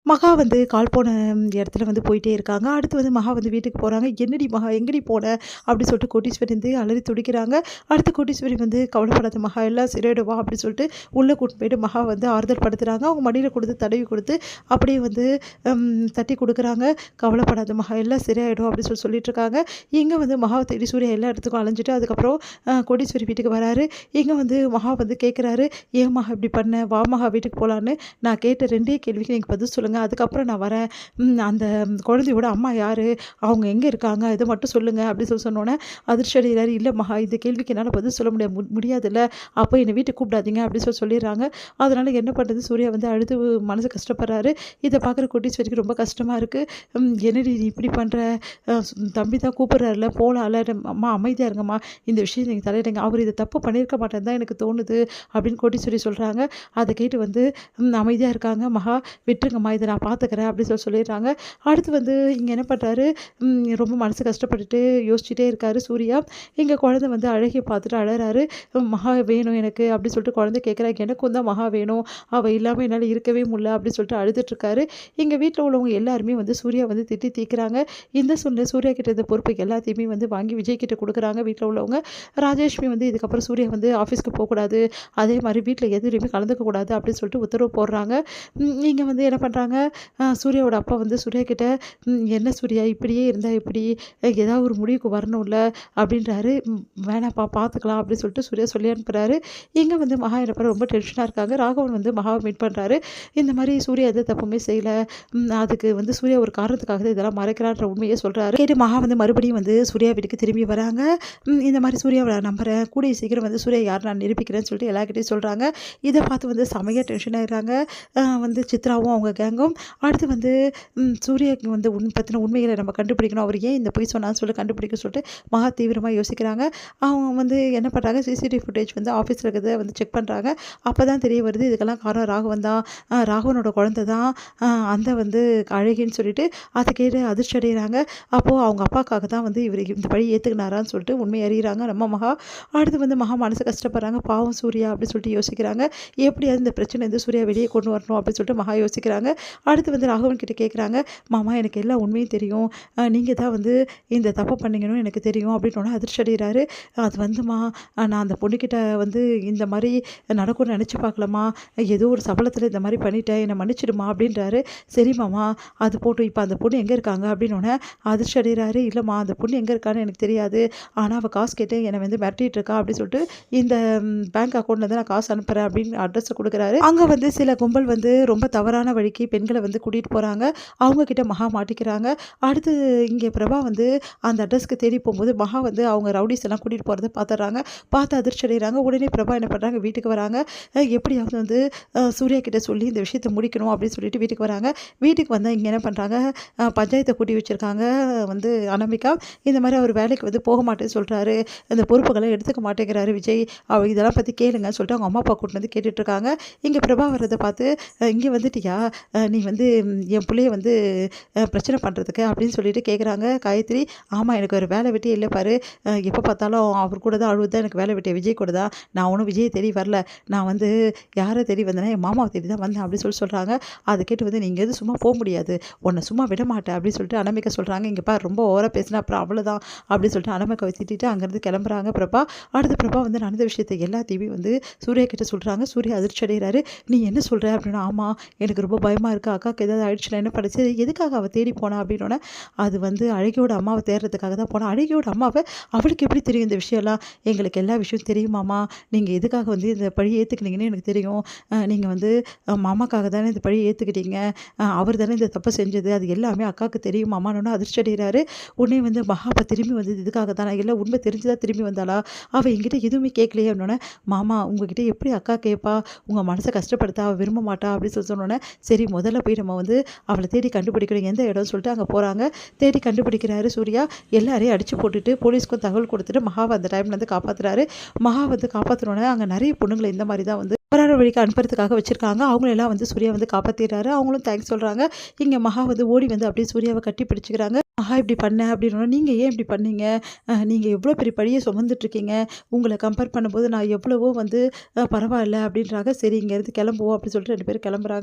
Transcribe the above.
மகா வந்து கால் போன இடத்துல வந்து போயிட்டே இருக்காங்க. அடுத்து வந்து மகா வந்து வீட்டுக்கு போறாங்க. "என்னடி மகா எங்கடி போன?" அப்படி சொல்லிட்டு கோட்டீஸ்வரி வந்து அலறி துடிக்கிறாங்க. அடுத்து கோட்டீஸ்வரி வந்து "கவலைப்படாத மகா, எல்லாம் சரியாயிடும் வா" அப்படி சொல்லிட்டு உள்ள கூட்டிட்டு போயிட்டு மகா வந்து ஆறுதல் படுத்துறாங்க. அவங்க மடியில கொடுத்து தடவி கொடுத்து அப்படியே வந்து தட்டி குடுக்குறாங்க. "கவலைப்படாத மகா, எல்லாம் சரியாயிடும்" அப்படி சொல்லிட்டு இருக்காங்க. இங்க வந்து மகாவ தேடி சூர்யா எல்லா இடத்துக்கும் அலைஞ்சுட்டு அதுக்கப்புறம் கோடீஸ்வரி வீட்டுக்கு வராரு. இங்க வந்து மகா வந்து கேட்குறாரு, "ஏன் மகா இப்படி பண்ண? வா மகா வீட்டுக்கு போலான்னு. நான் கேட்ட 2டே கேள்விக்கு நீங்க பதில் சொல்லுங்க. அதுக்கப்புறம் நான் வரேன். அந்த குழந்தையோட அம்மா யாரு? அவங்க எங்க இருக்காங்க? இத மட்டும் சொல்லுங்க" அப்படி சொன்னோனே அதிர்ச்சி அடைகிறாரு. "இல்ல மகா, இந்த கேள்விக்கு என்னால பதில் சொல்ல முடியாதுல்ல. அப்போ என்ன வீட்டுக்கு கூப்பிடாதீங்க" அப்படி சொல்லிடுறாங்க. அதனால என்ன பண்றது? சூர்யா வந்து அழுது மனசு கஷ்டப்படுறாரு. இத பார்க்குற கோட்டீஸ்வரிக்கு ரொம்ப கஷ்டமா இருக்கு. "என்னடி நீ இப்படி பண்ற? தம்பி தான் கூப்பிடுறாருல, போலாம்ல. அம்மா அமைதியா இருங்கம்மா. இந்த விஷயம் நீங்க தலையிடுங்க. அவர் இத தப்பு பண்ணியிருக்க மாட்டேன்னு தான் எனக்கு தோணுது" அப்படின்னு கோட்டீஸ்வரி சொல்றாங்க. அத கேட்டு வந்து அமைதியா இருக்காங்க. "மகா, விட்டுருங்கம்மா. இத நான் பார்த்துக்கிறேன்" அப்படி சொல்லிடுறாங்க. அடுத்து வந்து இங்க என்ன பண்றாரு, ரொம்ப மனசு கஷ்டப்பட்டுட்டு யோசிச்சுட்டே இருக்காரு சூர்யா. இங்க குழந்தை வந்து அழகிய பார்த்துட்டு அழறாரு. "மகா வேணும் எனக்கு" அப்படி சொல்லிட்டு குழந்தை கேட்குறா. "எனக்கும் தான் மகா வேணும். அவ இல்லாம என்னால இருக்கவே முடியல" அப்படி சொல்லிட்டு அழுதுட்டு இருக்காரு. இங்க வீட்ல உள்ளவங்க எல்லாருமே வந்து சூர்யா வந்து திட்டி தீர்க்குறாங்க. இந்த சூழ்நிலை சூர்யா கிட்ட இருந்த பொறுப்பு எல்லாத்தையுமே வந்து வாங்கி விஜய் கிட்ட குடுக்குறாங்க வீட்ல உள்ளவங்க. ராஜேஷ்மி வந்து இதுக்கப்புறம் சூர்யா வந்து ஆஃபீஸ்க்கு போக்கூடாது. அதே மாரி வீட்ல எதுலயுமே கலந்துக்க கூடாது அப்படின்னு சொல்லிட்டு உத்தரவு போடுறாங்க. இங்க வந்து என்ன பண்றாங்க, சூர்யாவோட அப்பா வந்து சூர்யா கிட்ட, "என்ன சூர்யா இப்படியே இருந்தா எப்படி? ஏதாவது ஒரு முடிவுக்கு வரணும்ல" அப்படின்றாரு. வேணாம்ப்பா பார்த்துக்கலாம்" அப்படின்னு சொல்லிட்டு சூர்யா சொல்லி அனுப்புறாரு. இங்க வந்து மகா என்ன பண்ண ரொம்ப டென்ஷனா இருக்காங்க. ராகவன் வந்து மகாவ மீட் பண்றாரு. இந்த மாரி சூர்யா எந்த தப்புமே செய்யல. அதுக்கு வந்து சூர்யா ஒரு காரணத்துக்காக தான் இதெல்லாம் மறைக்கிறான்ற உண்மைய சொல்றாரு. கேட்டு மகா வந்து மறுபடியும் வந்து சூர்யா வீட்டுக்கு திரும்பி வராங்க. இந்த மாரி சூர்யாவ நான் நம்புறேன். கூடிய சீக்கிரம் வந்து சூர்யா யாருன்னு நான் நிரூபிக்கிறேன்னு சொல்லிட்டு எல்லார்கிட்டயும் சொல்றாங்க. இத பார்த்து வந்து செமையா டென்ஷன் ஆயிடுறாங்க. வந்து சித்ராவும் அவங்க கேங்கும். அடுத்து வந்து சூர்யாவுக்கு வந்து பத்தின உண்மைகள நம்ம கண்டுபிடிக்கணும். அவர் ஏன் இந்த பொய் சொன்னார்ன்னு சொல்லி கண்டுபிடிக்க சொல்லிட்டு மகா தீவிரமா யோசிக்கிறாங்க. அவங்க வந்து என்ன பண்றாங்க, சிசிடிவி ஃபுட்டேஜ் வந்து ஆஃபீஸ்ல இருக்கிறத வந்து செக் பண்றாங்க. அப்பதான் தெரிய வருது இதுக்கெல்லாம் காரணம் ராகவன் தான். ராகவனோட குழந்தை தான் அந்த வந்து அழகின்னு சொல்லிட்டு அத கேட்டு அதிர்ச்சி அடைகிறாங்க. அப்போ அவங்க அப்பாக்காக தான் வந்து இவரு இந்த பழி ஏத்துக்கினாரான்னு சொல்லிட்டு உண்மைய அறியிறாங்க நம்ம மகா. அடுத்து வந்து மகா மனசு கஷ்டப்படுறாங்க. பாவம் சூர்யா அப்படின்னு சொல்லிட்டு யோசிக்கிறாங்க. எப்படியாவது இந்த பிரச்சனைலேருந்து சூர்யா வெளியே கொண்டு வரணும் அப்படின்னு சொல்லிட்டு மகா யோசிக்கிறாங்க. அடுத்து வந்து ராகவன் கிட்ட கேட்குறாங்க, "மாமா எனக்கு எல்லா உண்மையும் தெரியும். நீங்க தான் வந்து இந்த தப்ப பண்ணீங்கன்னு எனக்கு தெரியும்" அப்படின்னோனே அதிர்ச்சி அடைகிறாரு. "அது வந்துமா, நான் அந்த பொண்ணுக்கிட்ட வந்து இந்த மாரி நடக்கும்னு நெனச்சு பார்க்கலம்மா. ஏதோ ஒரு சபலத்தில இந்த மாரி பண்ணிட்டேன். என்ன மன்னிச்சிடுமா" அப்படின்றாரு. "சரி மாமா, அது போட்டும். இப்ப அந்த பொண்ணு எங்க இருக்காங்க?" அப்படின்னோனே அதிர்ச்சி அடைகிறாரு. "இல்லம்மா, அந்த பொண்ணு எங்க இருக்கான்னு எனக்கு தெரியாது. ஆனா அவ காசு கேட்டு என்ன வந்து மிரட்டிட்டு இருக்கா" அப்படின்னு சொல்லிட்டு இந்த பேங்க் அக்கவுண்ட்லேருந்து நான் காசு அனுப்புறேன் அப்படின்னு அட்ரஸ குடுக்குறாரு. அங்க வந்து சில கும்பல் வந்து ரொம்ப தவறான வழிக்கு பெண்கள வந்து கூட்டிட்டு போறாங்க. அவங்க கிட்ட மகா மாட்டிக்கிறாங்க. அடுத்து இங்க பிரபா வந்து அந்த அட்ரஸ்க்கு தேடி போம்போது மகா வந்து அவங்க ரவுடீஸ் எல்லாம் கூட்டிட்டு போறத பார்த்துடுறாங்க. பார்த்து அதிர்ச்சி அடைகிறாங்க. உடனே பிரபா என்ன பண்றாங்க, வீட்டுக்கு வராங்க. எப்படியாவது வந்து சூர்யா கிட்ட சொல்லி இந்த விஷயத்த முடிக்கணும் அப்படின்னு சொல்லிட்டு வீட்டுக்கு வராங்க. வீட்டுக்கு வந்தா இங்க என்ன பண்றாங்க, பஞ்சாயத்த கூட்டி வச்சிருக்காங்க வந்து அனாமிகா. இந்த மாரி அவர் வேலைக்கு வந்து போக மாட்டேன்னு சொல்றாரு. அந்த பொறுப்புகள எடுத்துக்க மாட்டேங்கிறாரு விஜய். இதெல்லாம் பத்தி கேளுங்கன்னு சொல்லிட்டு அவங்க அம்மா, அப்பா கூட்டிட்டு வந்து கேட்டுட்டு இருக்காங்க. இங்க பிரபா வர்றத பார்த்து, "இங்க வந்துட்டியா? நீ வந்து என் புள்ளைய வந்து பிரச்சனை பண்றதுக்கு" அப்படின்னு சொல்லிட்டு கேட்குறாங்க காயத்ரி. "ஆமா, எனக்கு வேற வேலை வெட்டியே இல்ல பாரு. எப்போ பார்த்தாலும் அவர் கூட தான் அழுவுது தான் எனக்கு வேலை வெட்டியே. விஜய் கூட தான். நான் ஒன்னும் விஜய தேடி வரல. நான் வந்து யார தேடி வந்தேன்னா, என் மாமாவ தேடி தான் வந்தேன்" அப்படின்னு சொல்றாங்க. அத கேட்டு வந்து, "நீ இங்கேருந்து சும்மா போ முடியாது. உன்ன சும்மா விட மாட்டேன்" அப்படின்னு சொல்லிட்டு அனாமிகா சொல்றாங்க. "இங்க பாரு, ரொம்ப ஓவரா பேசினா அப்புறம் அவ்வளோதான்" அப்படின்னு சொல்லிட்டு அனாமிகாவ திட்டிட்டு அங்கேருந்து கிளம்புறாங்க பிரபா. அடுத்து பிரபா வந்து நடந்த விஷயத்த எல்லாத்தையுமே வந்து சூர்யா கிட்ட சொல்றாங்க. சூர்யா அதிர்ச்சி அடைகிறாரு. "நீ என்ன சொல்ற?" அப்படின்னா, "ஆமா, எனக்கு ரொம்ப பயமா இருக்கு. அக்காவுக்கு ஏதாவது ஆயிடுச்சுன்னா என்ன பண்ணுச்சு? எதுக்காக அவ தேடி போனா?" அப்படின்னோனே, "அது வந்து அழகியோட அம்மாவ தேடுறதுக்காக தான் போனா." "அழகியோட அம்மாவ? அவளுக்கு எப்படி தெரியும் இந்த விஷயம்லாம்?" "எங்களுக்கு எல்லா விஷயம் தெரியுமாமா. நீங்க எதுக்காக வந்து இந்த பழிய ஏத்துக்கினீங்கன்னு எனக்கு தெரியும். நீங்க வந்து மாமாக்காக தானே இந்த பழிய ஏத்துக்கிட்டீங்க. அவர் தானே இந்த தப்ப செஞ்சது. அது எல்லாமே அக்காவுக்கு தெரியுமாமான்னோனே" அதிர்ச்சி அடைகிறாரு. உடனே வந்து மகா அப்ப திரும்பி வந்தது இதுக்காக தானா? இல்ல உண்மை தெரிஞ்சு தான் திரும்பி வந்தாளா? அவ என்கிட்ட எதுவுமே கேட்கலையே அப்படின்னோனே, "மாமா, உங்ககிட்ட எப்படி அக்கா கேட்பா? உங்க மனச கஷ்டப்படுத்த அவ விரும்ப மாட்டா" அப்படின்னு சொன்னோனே, "சரி, முதல்ல போய் நம்ம வந்து அவள தேடி கண்டுபிடிக்கணும். எந்த இடம்னு சொல்லிட்டு அங்க போறாங்க. தேடி கண்டுபிடிக்கிறாரு சூர்யா. எல்லாரையும் அடிச்சு போட்டுட்டு போலீஸ்க்கும் தகவல் கொடுத்துட்டு மகாவ அந்த டைம்ல வந்து காப்பாத்துறாரு. மகா வந்து காப்பாத்துனோனே அங்க நெறைய பொண்ணுங்கள இந்த மாரி தான் வந்து தவறான வழிக்கு அனுப்புறதுக்காக வச்சிருக்காங்க. அவங்களெல்லாம் வந்து சூர்யா வந்து காப்பாத்திறாரு. அவங்களும் தேங்க்ஸ் சொல்றாங்க. இங்க மகா வந்து ஓடி வந்து அப்படியே சூர்யாவ கட்டி பிடிச்சுக்கிறாங்க. "மகா இப்படி பண்ண" அப்படின்னோனே, "நீங்க ஏன் இப்படி பண்ணீங்க? நீங்க எவ்வளோ பெரிய பழிய சுமந்துட்டுருக்கீங்க. உங்கள கம்பேர் பண்ணும்போது நான் எவ்வளவோ வந்து பரவாயில்ல" அப்படின்றாங்க. "சரி, இங்கேருந்து கிளம்புவோம்" அப்படின்னு சொல்லிட்டு 2 பேரும் கிளம்புறாங்க.